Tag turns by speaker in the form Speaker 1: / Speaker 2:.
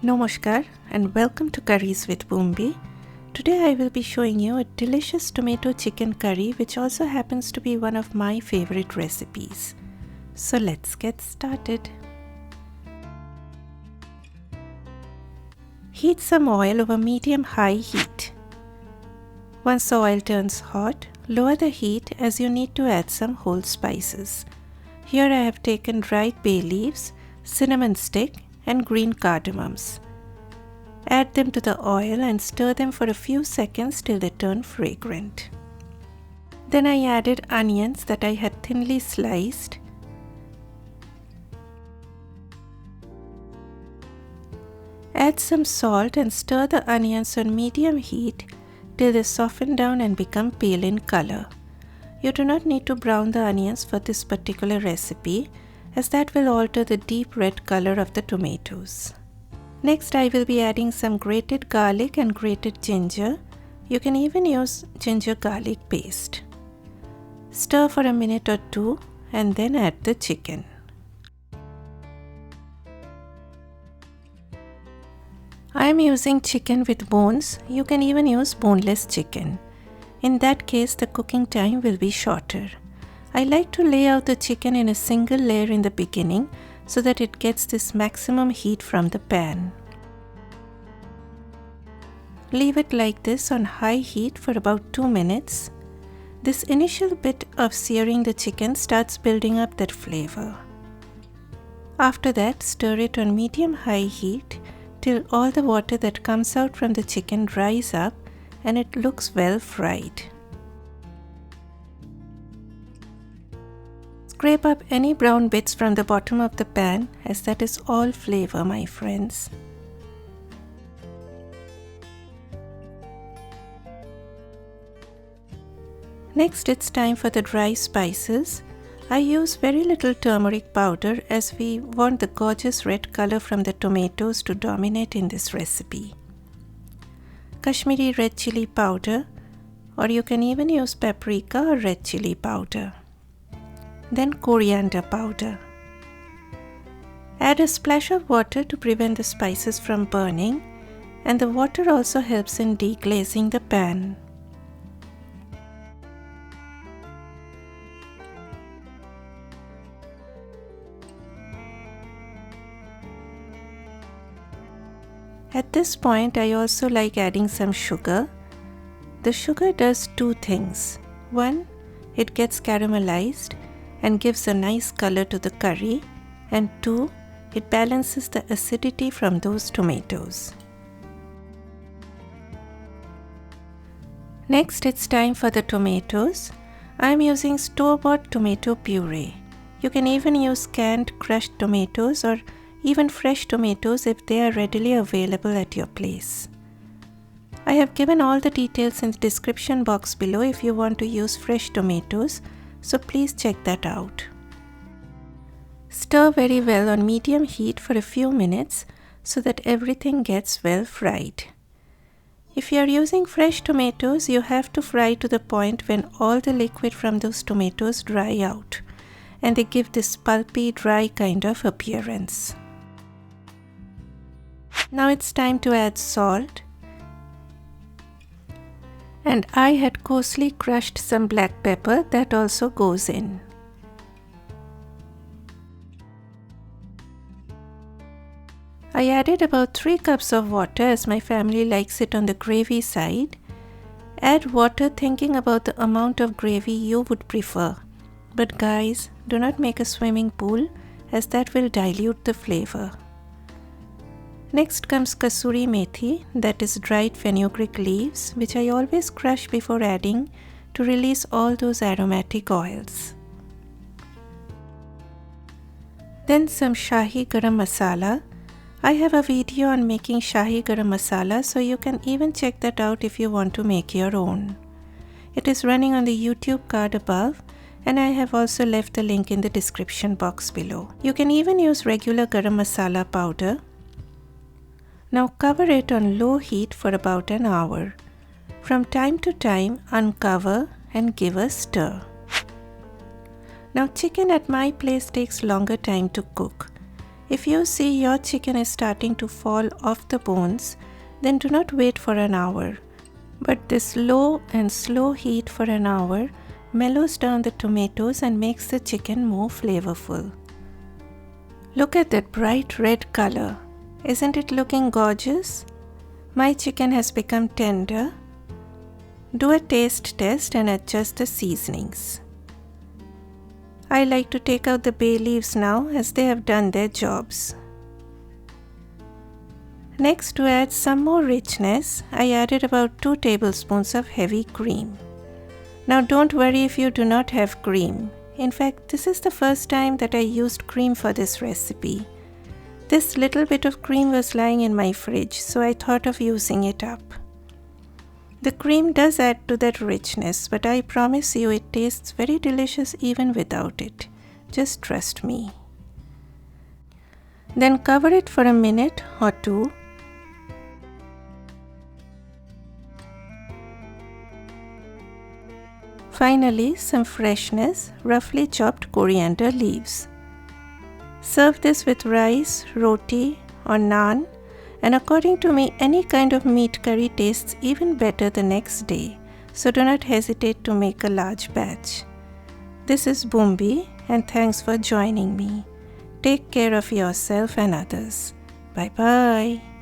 Speaker 1: Namaskar and welcome to Curries with Bumbi. Today I will be showing you a delicious tomato chicken curry which also happens to be one of my favorite recipes. So let's get started. Heat some oil over medium-high heat. Once the oil turns hot, lower the heat as you need to add some whole spices. Here I have taken dried bay leaves, cinnamon stick and green cardamoms. Add them to the oil and stir them for a few seconds till they turn fragrant. Then I added onions that I had thinly sliced. Add some salt and stir the onions on medium heat till they soften down and become pale in color. You do not need to brown the onions for this particular recipe, as that will alter the deep red color of the tomatoes. Next I will be adding some grated garlic and grated ginger. You can even use ginger garlic paste. Stir for a minute or two and then add the chicken. I am using chicken with bones. You can even use boneless chicken. In that case the cooking time will be shorter. I like to lay out the chicken in a single layer in the beginning so that it gets this maximum heat from the pan. Leave it like this on high heat for about 2 minutes. This initial bit of searing the chicken starts building up that flavor. After that, stir it on medium-high heat till all the water that comes out from the chicken dries up and it looks well fried. Scrape up any brown bits from the bottom of the pan, as that is all flavor, my friends. Next it's time for the dry spices. I use very little turmeric powder as we want the gorgeous red color from the tomatoes to dominate in this recipe. Kashmiri red chili powder, or you can even use paprika or red chili powder. Then coriander powder. Add a splash of water to prevent the spices from burning, and the water also helps in deglazing the pan. At this point I also like adding some sugar. The sugar does two things. One, it gets caramelized and gives a nice color to the curry, and two, it balances the acidity from those tomatoes. Next it's time for the tomatoes. I am using store-bought tomato puree. You can even use canned crushed tomatoes or even fresh tomatoes if they are readily available at your place. I have given all the details in the description box below if you want to use fresh tomatoes, so please check that out. Stir very well on medium heat for a few minutes so that everything gets well fried. If you are using fresh tomatoes, you have to fry to the point when all the liquid from those tomatoes dry out and they give this pulpy, dry kind of appearance. Now it's time to add salt. And I had coarsely crushed some black pepper that also goes in. I added about 3 cups of water as my family likes it on the gravy side. Add water thinking about the amount of gravy you would prefer. But guys, do not make a swimming pool as that will dilute the flavor. Next comes kasuri methi, that is dried fenugreek leaves, which I always crush before adding to release all those aromatic oils. Then some shahi garam masala. I have a video on making shahi garam masala, so you can even check that out if you want to make your own. It is running on the YouTube card above, and I have also left the link in the description box below. You can even use regular garam masala powder. Now cover it on low heat for about an hour. From time to time, uncover and give a stir. Now chicken at my place takes longer time to cook. If you see your chicken is starting to fall off the bones, then do not wait for an hour. But this low and slow heat for an hour mellows down the tomatoes and makes the chicken more flavorful. Look at that bright red color. Isn't it looking gorgeous? My chicken has become tender. Do a taste test and adjust the seasonings. I like to take out the bay leaves now as they have done their jobs. Next, to add some more richness, I added about 2 tablespoons of heavy cream. Now don't worry if you do not have cream. In fact, this is the first time that I used cream for this recipe. This little bit of cream was lying in my fridge, so I thought of using it up. The cream does add to that richness, but I promise you it tastes very delicious even without it. Just trust me. Then cover it for a minute or two. Finally, some freshness, roughly chopped coriander leaves. Serve this with rice, roti, or naan, and according to me, any kind of meat curry tastes even better the next day, so do not hesitate to make a large batch. This is Bumbi, and thanks for joining me. Take care of yourself and others. Bye bye.